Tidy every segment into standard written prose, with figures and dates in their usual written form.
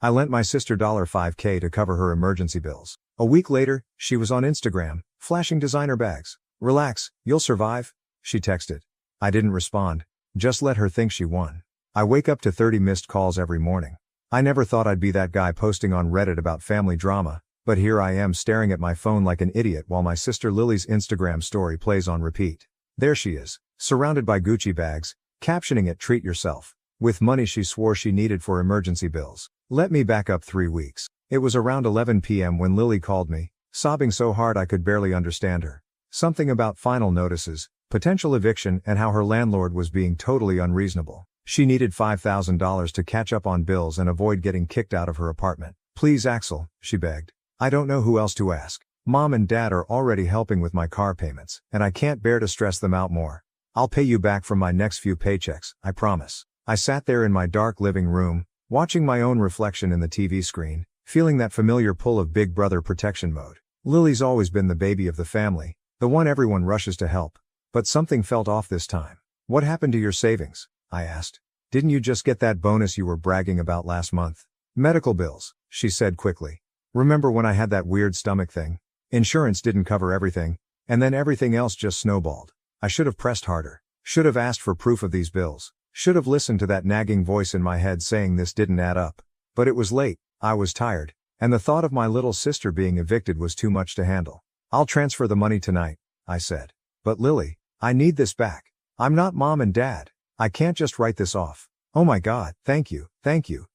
I lent my sister $5K to cover her emergency bills. A week later, she was on Instagram, flashing designer bags. "Relax, you'll survive," she texted. I didn't respond. Just let her think she won. I wake up to 30 missed calls every morning. I never thought I'd be that guy posting on Reddit about family drama, but here I am staring at my phone like an idiot while my sister Lily's Instagram story plays on repeat. There she is, surrounded by Gucci bags, captioning it "Treat yourself," with money she swore she needed for emergency bills. Let me back up 3 weeks. It was around 11 p.m. when Lily called me, sobbing so hard I could barely understand her. Something about final notices, potential eviction, and how her landlord was being totally unreasonable. She needed $5,000 to catch up on bills and avoid getting kicked out of her apartment. "Please, Axel," she begged. "I don't know who else to ask. Mom and Dad are already helping with my car payments, and I can't bear to stress them out more. I'll pay you back from my next few paychecks, I promise." I sat there in my dark living room, watching my own reflection in the TV screen, feeling that familiar pull of Big Brother protection mode. Lily's always been the baby of the family, the one everyone rushes to help. But something felt off this time. "What happened to your savings?" I asked. "Didn't you just get that bonus you were bragging about last month?" "Medical bills," she said quickly. "Remember when I had that weird stomach thing? Insurance didn't cover everything, and then everything else just snowballed. I should have pressed harder. Should have asked for proof of these bills. Should have listened to that nagging voice in my head saying this didn't add up. But it was late, I was tired, and the thought of my little sister being evicted was too much to handle. "I'll transfer the money tonight," I said. "But Lily, I need this back. I'm not Mom and Dad. I can't just write this off." "Oh my God, thank you,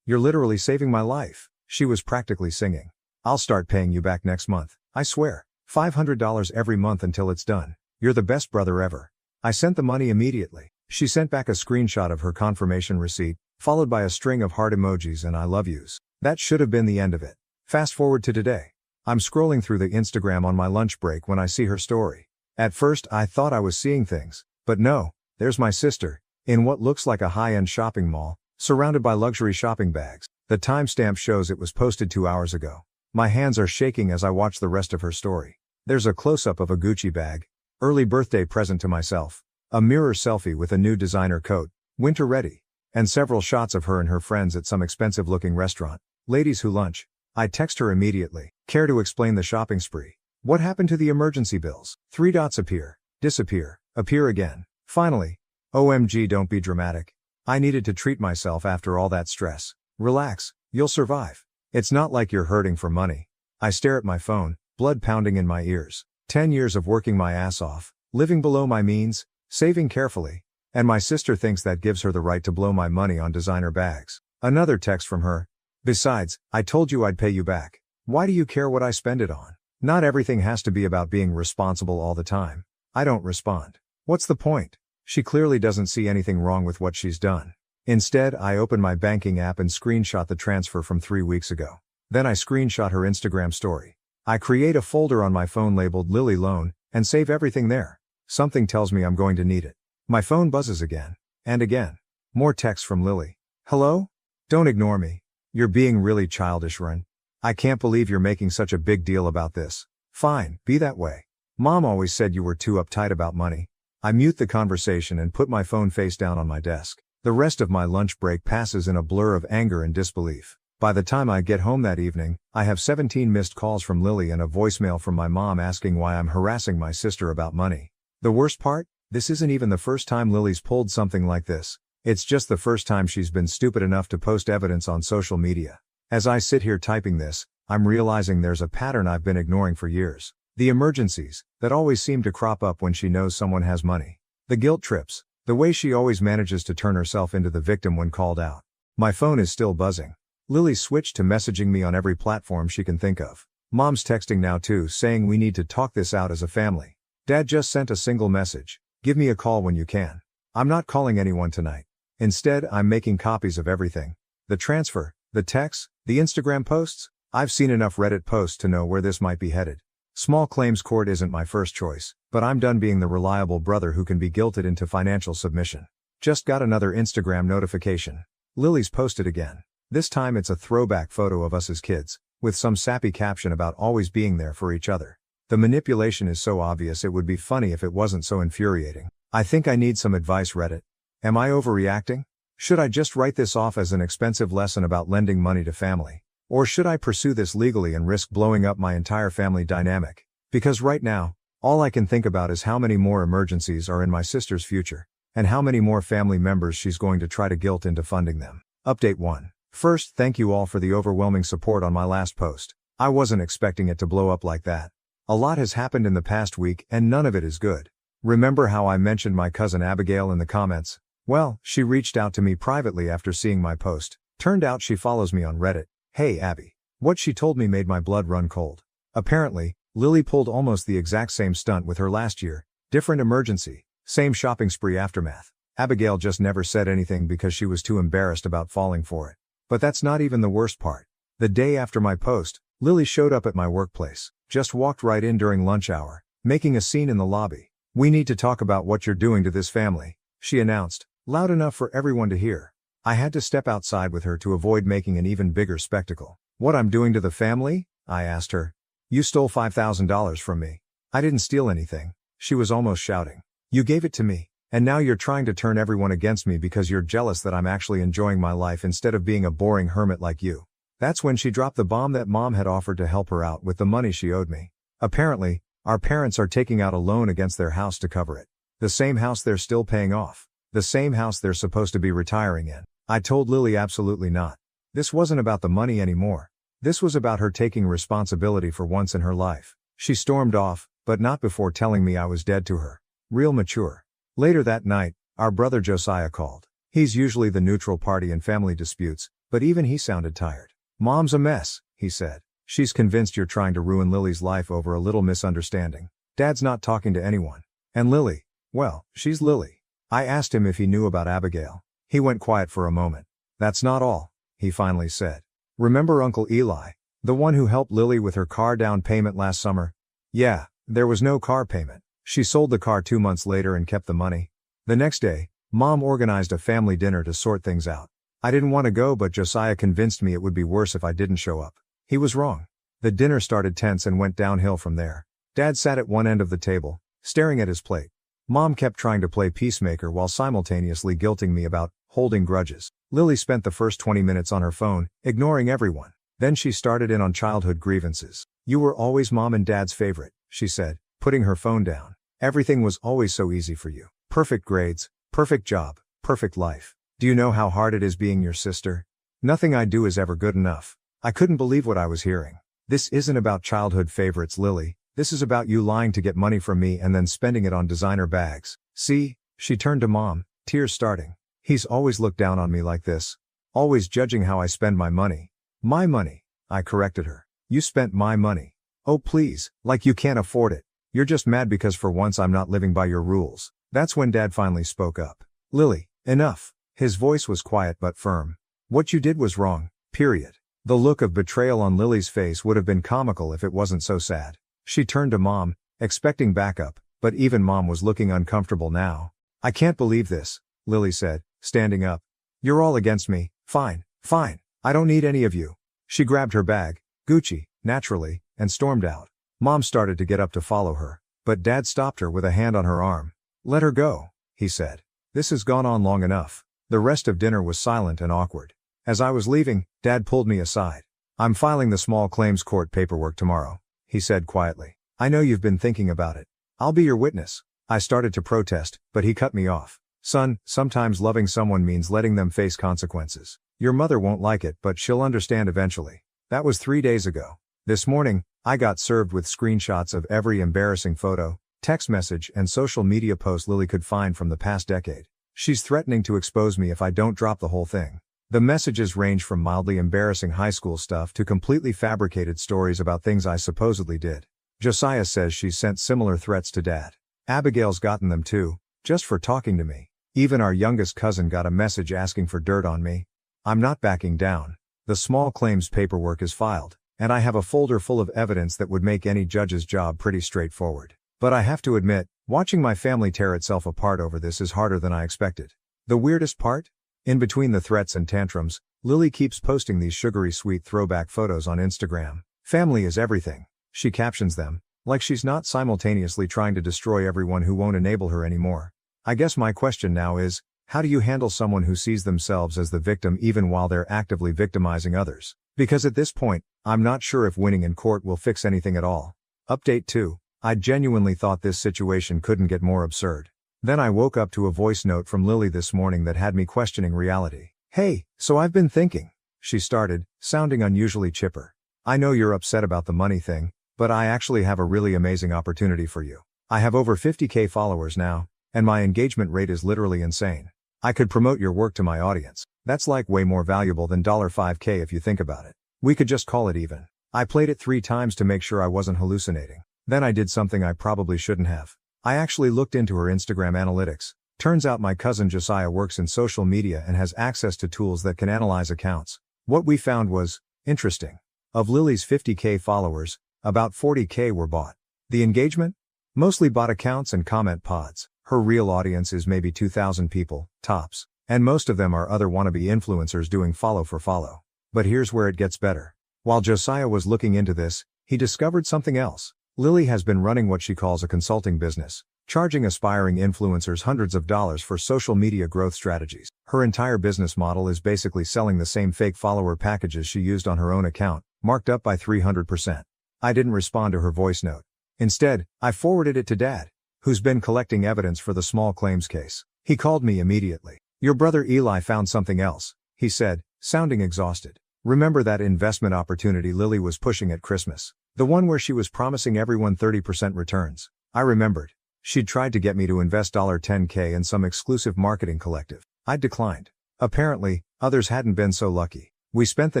you're literally saving my life," she was practically singing. "I'll start paying you back next month, I swear. $500 every month until it's done. You're the best brother ever." I sent the money immediately. She sent back a screenshot of her confirmation receipt, followed by a string of heart emojis and "I love yous." That should have been the end of it. Fast forward to today. I'm scrolling through the Instagram on my lunch break when I see her story. At first I thought I was seeing things, but no, there's my sister, in what looks like a high-end shopping mall, surrounded by luxury shopping bags. The timestamp shows it was posted 2 hours ago. My hands are shaking as I watch the rest of her story. There's a close-up of a Gucci bag, early birthday present to myself, a mirror selfie with a new designer coat, winter ready, and several shots of her and her friends at some expensive-looking restaurant. "Ladies who lunch." I text her immediately. "Care to explain the shopping spree? What happened to the emergency bills?" 3 dots appear, disappear, appear again. Finally, "OMG, don't be dramatic. I needed to treat myself after all that stress. Relax, you'll survive. It's not like you're hurting for money." I stare at my phone, blood pounding in my ears. 10 years of working my ass off, living below my means, saving carefully, and my sister thinks that gives her the right to blow my money on designer bags. Another text from her. "Besides, I told you I'd pay you back. Why do you care what I spend it on? Not everything has to be about being responsible all the time." I don't respond. What's the point? She clearly doesn't see anything wrong with what she's done. Instead, I open my banking app and screenshot the transfer from 3 weeks ago. Then I screenshot her Instagram story. I create a folder on my phone labeled Lily Loan, and save everything there. Something tells me I'm going to need it. My phone buzzes again. And again. More text from Lily. "Hello? Don't ignore me. You're being really childish, Ren. I can't believe you're making such a big deal about this." "Fine, be that way. Mom always said you were too uptight about money." I mute the conversation and put my phone face down on my desk. The rest of my lunch break passes in a blur of anger and disbelief. By the time I get home that evening, I have 17 missed calls from Lily and a voicemail from my mom asking why I'm harassing my sister about money. The worst part? This isn't even the first time Lily's pulled something like this. It's just the first time she's been stupid enough to post evidence on social media. As I sit here typing this, I'm realizing there's a pattern I've been ignoring for years. The emergencies, that always seem to crop up when she knows someone has money. The guilt trips, the way she always manages to turn herself into the victim when called out. My phone is still buzzing. Lily switched to messaging me on every platform she can think of. Mom's texting now too, saying we need to talk this out as a family. Dad just sent a single message. "Give me a call when you can." I'm not calling anyone tonight. Instead, I'm making copies of everything. The transfer, the texts, the Instagram posts. I've seen enough Reddit posts to know where this might be headed. Small claims court isn't my first choice, but I'm done being the reliable brother who can be guilted into financial submission. Just got another Instagram notification. Lily's posted again. This time it's a throwback photo of us as kids, with some sappy caption about always being there for each other. The manipulation is so obvious it would be funny if it wasn't so infuriating. "I think I need some advice, Reddit. Am I overreacting? Should I just write this off as an expensive lesson about lending money to family? Or should I pursue this legally and risk blowing up my entire family dynamic? Because right now, all I can think about is how many more emergencies are in my sister's future, and how many more family members she's going to try to guilt into funding them. Update 1. First, thank you all for the overwhelming support on my last post. I wasn't expecting it to blow up like that. A lot has happened in the past week and none of it is good. Remember how I mentioned my cousin Abigail in the comments? Well, she reached out to me privately after seeing my post. Turned out she follows me on Reddit. Hey Abby. What she told me made my blood run cold. Apparently, Lily pulled almost the exact same stunt with her last year. Different emergency, same shopping spree aftermath. Abigail just never said anything because she was too embarrassed about falling for it. But that's not even the worst part. The day after my post, Lily showed up at my workplace, just walked right in during lunch hour, making a scene in the lobby. We need to talk about what you're doing to this family, she announced, loud enough for everyone to hear. I had to step outside with her to avoid making an even bigger spectacle. What I'm doing to the family? I asked her. You stole $5,000 from me. I didn't steal anything, she was almost shouting. You gave it to me, and now you're trying to turn everyone against me because you're jealous that I'm actually enjoying my life instead of being a boring hermit like you. That's when she dropped the bomb that Mom had offered to help her out with the money she owed me. Apparently, our parents are taking out a loan against their house to cover it. The same house they're still paying off. The same house they're supposed to be retiring in. I told Lily absolutely not. This wasn't about the money anymore. This was about her taking responsibility for once in her life. She stormed off, but not before telling me I was dead to her. Real mature. Later that night, our brother Josiah called. He's usually the neutral party in family disputes, but even he sounded tired. Mom's a mess, he said. She's convinced you're trying to ruin Lily's life over a little misunderstanding. Dad's not talking to anyone. And Lily, well, she's Lily. I asked him if he knew about Abigail. He went quiet for a moment. That's not all, he finally said. Remember Uncle Eli, the one who helped Lily with her car down payment last summer? Yeah, there was no car payment. She sold the car 2 months later and kept the money. The next day, Mom organized a family dinner to sort things out. I didn't want to go, but Josiah convinced me it would be worse if I didn't show up. He was wrong. The dinner started tense and went downhill from there. Dad sat at one end of the table, staring at his plate. Mom kept trying to play peacemaker while simultaneously guilting me about holding grudges. Lily spent the first 20 minutes on her phone, ignoring everyone. Then she started in on childhood grievances. You were always Mom and Dad's favorite, she said, putting her phone down. Everything was always so easy for you. Perfect grades, perfect job, perfect life. Do you know how hard it is being your sister? Nothing I do is ever good enough. I couldn't believe what I was hearing. This isn't about childhood favorites, Lily. This is about you lying to get money from me and then spending it on designer bags. See? She turned to Mom, tears starting. He's always looked down on me like this. Always judging how I spend my money. My money, I corrected her. You spent my money. Oh please, like you can't afford it. You're just mad because for once I'm not living by your rules. That's when Dad finally spoke up. Lily, enough. His voice was quiet but firm. What you did was wrong, period. The look of betrayal on Lily's face would have been comical if it wasn't so sad. She turned to Mom, expecting backup, but even Mom was looking uncomfortable now. I can't believe this, Lily said, standing up. You're all against me. Fine, fine. I don't need any of you. She grabbed her bag, Gucci, naturally, and stormed out. Mom started to get up to follow her, but Dad stopped her with a hand on her arm. Let her go, he said. This has gone on long enough. The rest of dinner was silent and awkward. As I was leaving, Dad pulled me aside. I'm filing the small claims court paperwork tomorrow, he said quietly. I know you've been thinking about it. I'll be your witness. I started to protest, but he cut me off. Son, sometimes loving someone means letting them face consequences. Your mother won't like it, but she'll understand eventually. That was 3 days ago. This morning, I got served with screenshots of every embarrassing photo, text message, and social media post Lily could find from the past decade. She's threatening to expose me if I don't drop the whole thing. The messages range from mildly embarrassing high school stuff to completely fabricated stories about things I supposedly did. Josiah says she's sent similar threats to Dad. Abigail's gotten them too, just for talking to me. Even our youngest cousin got a message asking for dirt on me. I'm not backing down. The small claims paperwork is filed, and I have a folder full of evidence that would make any judge's job pretty straightforward. But I have to admit, watching my family tear itself apart over this is harder than I expected. The weirdest part? In between the threats and tantrums, Lily keeps posting these sugary sweet throwback photos on Instagram. Family is everything, she captions them, like she's not simultaneously trying to destroy everyone who won't enable her anymore. I guess my question now is, How do you handle someone who sees themselves as the victim even while they're actively victimizing others? Because at this point, I'm not sure if winning in court will fix anything at all. Update 2. I genuinely thought this situation couldn't get more absurd. Then I woke up to a voice note from Lily this morning that had me questioning reality. Hey, so I've been thinking, she started, sounding unusually chipper. I know you're upset about the money thing, but I actually have a really amazing opportunity for you. I have over 50K followers now, and my engagement rate is literally insane. I could promote your work to my audience. That's like way more valuable than $5K if you think about it. We could just call it even. I played it 3 times to make sure I wasn't hallucinating. Then I did something I probably shouldn't have. I actually looked into her Instagram analytics. Turns out my cousin Josiah works in social media and has access to tools that can analyze accounts. What we found was interesting. Of Lily's 50K followers, about 40K were bought. The engagement? Mostly bot accounts and comment pods. Her real audience is maybe 2,000 people, tops. And most of them are other wannabe influencers doing follow for follow. But here's where it gets better. While Josiah was looking into this, he discovered something else. Lily has been running what she calls a consulting business, charging aspiring influencers hundreds of dollars for social media growth strategies. Her entire business model is basically selling the same fake follower packages she used on her own account, marked up by 300%. I didn't respond to her voice note. Instead, I forwarded it to Dad, who's been collecting evidence for the small claims case. He called me immediately. Your brother Eli found something else, he said, sounding exhausted. Remember that investment opportunity Lily was pushing at Christmas? The one where she was promising everyone 30% returns. I remembered. She'd tried to get me to invest $10K in some exclusive marketing collective. I'd declined. Apparently, others hadn't been so lucky. We spent the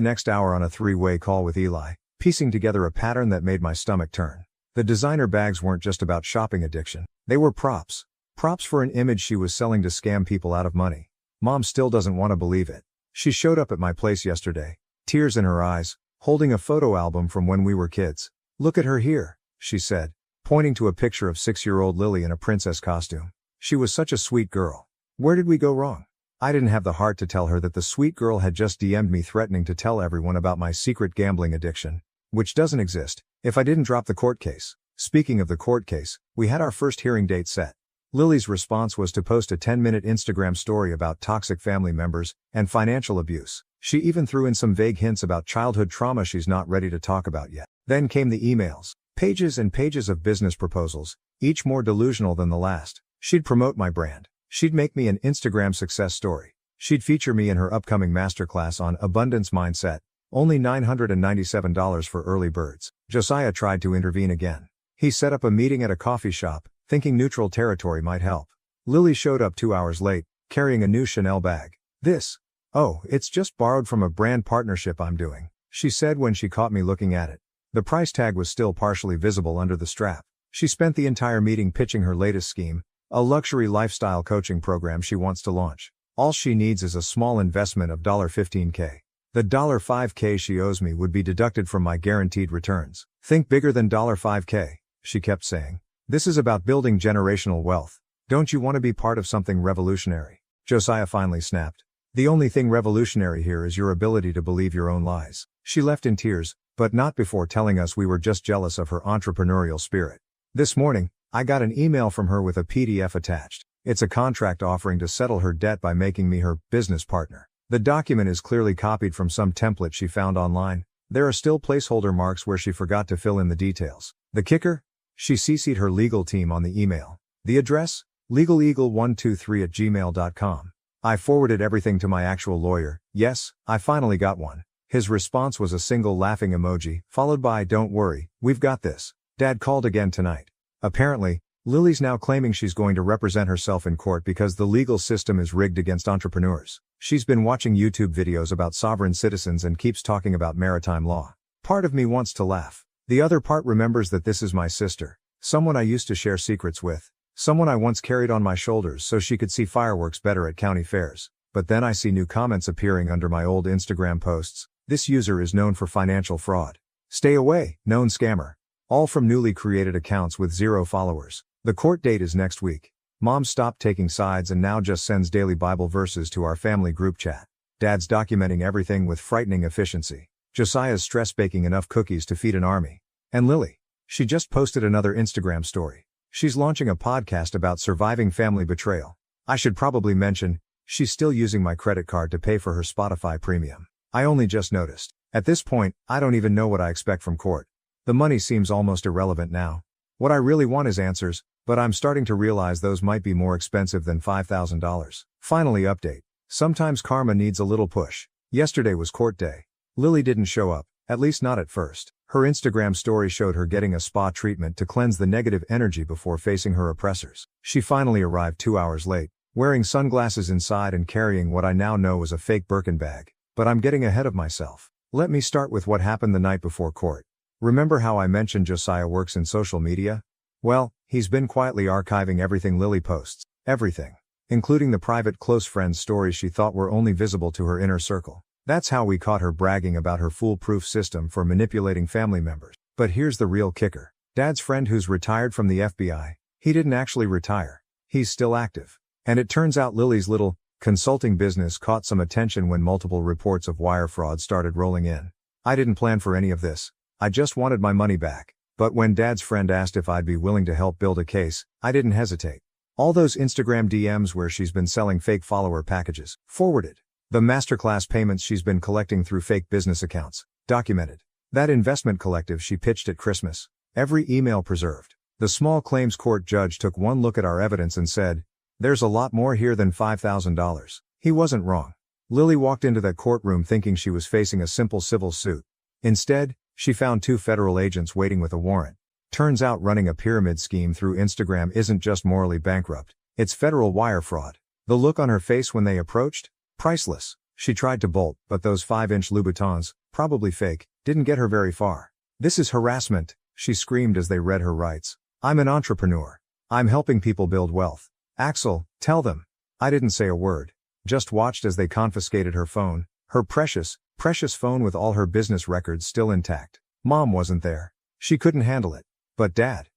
next hour on a 3-way call with Eli, piecing together a pattern that made my stomach turn. The designer bags weren't just about shopping addiction. They were props. Props for an image she was selling to scam people out of money. Mom still doesn't want to believe it. She showed up at my place yesterday, tears in her eyes, holding a photo album from when we were kids. Look at her here, she said, pointing to a picture of 6-year-old Lily in a princess costume. She was such a sweet girl. Where did we go wrong? I didn't have the heart to tell her that the sweet girl had just DM'd me threatening to tell everyone about my secret gambling addiction, which doesn't exist, if I didn't drop the court case. Speaking of the court case, we had our first hearing date set. Lily's response was to post a 10-minute Instagram story about toxic family members and financial abuse. She even threw in some vague hints about childhood trauma she's not ready to talk about yet. Then came the emails. Pages and pages of business proposals, each more delusional than the last. She'd promote my brand. She'd make me an Instagram success story. She'd feature me in her upcoming masterclass on abundance mindset, only $997 for early birds. Josiah tried to intervene again. He set up a meeting at a coffee shop, thinking neutral territory might help. Lily showed up 2 hours late, carrying a new Chanel bag. Oh, it's just borrowed from a brand partnership I'm doing, she said when she caught me looking at it. The price tag was still partially visible under the strap. She spent the entire meeting pitching her latest scheme, a luxury lifestyle coaching program she wants to launch. All she needs is a small investment of $15K. The $5K she owes me would be deducted from my guaranteed returns. Think bigger than $5K, she kept saying. This is about building generational wealth. Don't you want to be part of something revolutionary? Josiah finally snapped. The only thing revolutionary here is your ability to believe your own lies. She left in tears, but not before telling us we were just jealous of her entrepreneurial spirit. This morning, I got an email from her with a PDF attached. It's a contract offering to settle her debt by making me her business partner. The document is clearly copied from some template she found online. There are still placeholder marks where she forgot to fill in the details. The kicker? She CC'd her legal team on the email. The address? legaleagle123@gmail.com. I forwarded everything to my actual lawyer. Yes, I finally got one. His response was a single laughing emoji, followed by "Don't worry, we've got this." Dad called again tonight. Apparently, Lily's now claiming she's going to represent herself in court because the legal system is rigged against entrepreneurs. She's been watching YouTube videos about sovereign citizens and keeps talking about maritime law. Part of me wants to laugh. The other part remembers that this is my sister, someone I used to share secrets with, someone I once carried on my shoulders so she could see fireworks better at county fairs. But then I see new comments appearing under my old Instagram posts. This user is known for financial fraud. Stay away, known scammer. All from newly created accounts with 0 followers. The court date is next week. Mom stopped taking sides and now just sends daily Bible verses to our family group chat. Dad's documenting everything with frightening efficiency. Josiah's stress baking enough cookies to feed an army. And Lily. She just posted another Instagram story. She's launching a podcast about surviving family betrayal. I should probably mention, She's still using my credit card to pay for her Spotify premium. I only just noticed. At this point, I don't even know what I expect from court. The money seems almost irrelevant now. What I really want is answers, but I'm starting to realize those might be more expensive than $5,000. Finally, update. Sometimes karma needs a little push. Yesterday was court day. Lily didn't show up, at least not at first. Her Instagram story showed her getting a spa treatment to cleanse the negative energy before facing her oppressors. She finally arrived 2 hours late, wearing sunglasses inside and carrying what I now know was a fake Birkin bag. But I'm getting ahead of myself. Let me start with what happened the night before court. Remember how I mentioned Josiah works in social media? Well, he's been quietly archiving everything Lily posts. Everything. Including the private close friends stories she thought were only visible to her inner circle. That's how we caught her bragging about her foolproof system for manipulating family members. But here's the real kicker. Dad's friend who's retired from the FBI, he didn't actually retire. He's still active. And it turns out Lily's little consulting business caught some attention when multiple reports of wire fraud started rolling in. I didn't plan for any of this. I just wanted my money back. But when Dad's friend asked if I'd be willing to help build a case, I didn't hesitate. All those Instagram DMs where she's been selling fake follower packages, forwarded. The masterclass payments she's been collecting through fake business accounts, documented. That investment collective she pitched at Christmas, every email preserved. The small claims court judge took one look at our evidence and said, "There's a lot more here than $5,000. He wasn't wrong. Lily walked into that courtroom thinking she was facing a simple civil suit. Instead, she found 2 federal agents waiting with a warrant. Turns out running a pyramid scheme through Instagram isn't just morally bankrupt, it's federal wire fraud. The look on her face when they approached? Priceless. She tried to bolt, but those 5-inch Louboutins, probably fake, didn't get her very far. "This is harassment," she screamed as they read her rights. "I'm an entrepreneur. I'm helping people build wealth. Axel, tell them." I didn't say a word. Just watched as they confiscated her phone, her precious phone with all her business records still intact. Mom wasn't there. She couldn't handle it. But Dad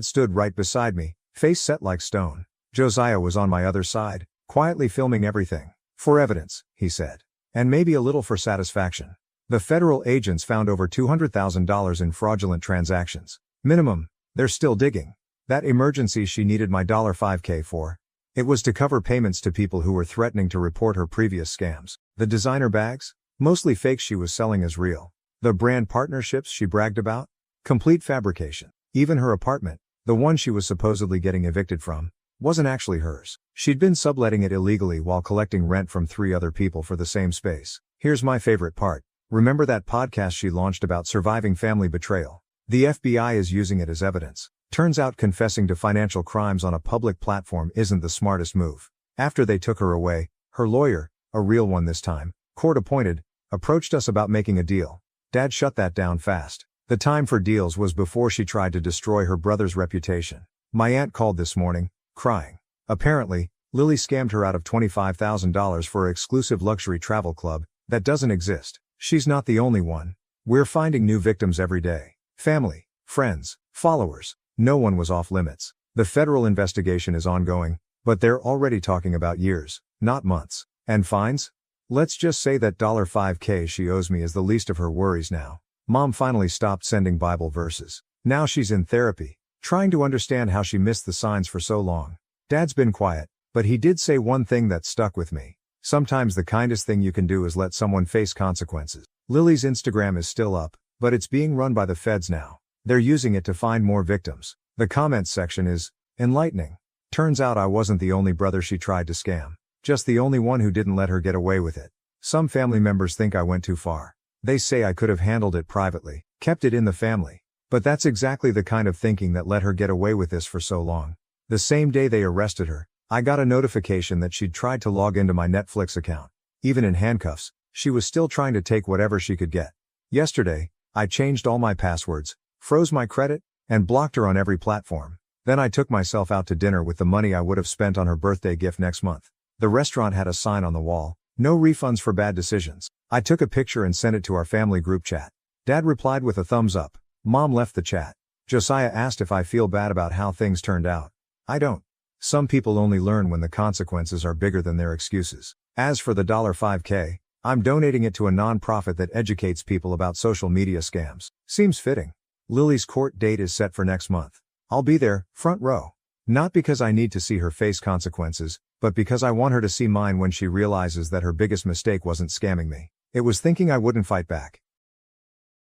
stood right beside me, face set like stone. Josiah was on my other side, quietly filming everything. "For evidence," he said. "And maybe a little for satisfaction." The federal agents found over $200,000 in fraudulent transactions. Minimum. They're still digging. That emergency she needed my $5K for. It was to cover payments to people who were threatening to report her previous scams. The designer bags? Mostly fake she was selling as real. The brand partnerships she bragged about? Complete fabrication. Even her apartment, the one she was supposedly getting evicted from, wasn't actually hers. She'd been subletting it illegally while collecting rent from 3 other people for the same space. Here's my favorite part. Remember that podcast she launched about surviving family betrayal? The FBI is using it as evidence. Turns out confessing to financial crimes on a public platform isn't the smartest move. After they took her away, her lawyer, a real one this time, court appointed, approached us about making a deal. Dad shut that down fast. The time for deals was before she tried to destroy her brother's reputation. My aunt called this morning, crying. Apparently, Lily scammed her out of $25,000 for an exclusive luxury travel club that doesn't exist. She's not the only one. We're finding new victims every day. Family, friends, followers. No one was off limits. The federal investigation is ongoing, but they're already talking about years, not months. And fines? Let's just say that $5K she owes me is the least of her worries now. Mom finally stopped sending Bible verses. Now she's in therapy, trying to understand how she missed the signs for so long. Dad's been quiet, but he did say one thing that stuck with me. Sometimes the kindest thing you can do is let someone face consequences. Lily's Instagram is still up, but it's being run by the feds now. They're using it to find more victims. The comments section is enlightening. Turns out I wasn't the only brother she tried to scam. Just the only one who didn't let her get away with it. Some family members think I went too far. They say I could have handled it privately, kept it in the family. But that's exactly the kind of thinking that let her get away with this for so long. The same day they arrested her, I got a notification that she'd tried to log into my Netflix account. Even in handcuffs, she was still trying to take whatever she could get. Yesterday, I changed all my passwords, froze my credit, and blocked her on every platform. Then I took myself out to dinner with the money I would have spent on her birthday gift next month. The restaurant had a sign on the wall, "No refunds for bad decisions." I took a picture and sent it to our family group chat. Dad replied with a thumbs up. Mom left the chat. Josiah asked if I feel bad about how things turned out. I don't. Some people only learn when the consequences are bigger than their excuses. As for the $5K, I'm donating it to a non-profit that educates people about social media scams. Seems fitting. Lily's court date is set for next month. I'll be there, front row. Not because I need to see her face consequences, But because I want her to see mine when she realizes that her biggest mistake wasn't scamming me. It was thinking I wouldn't fight back.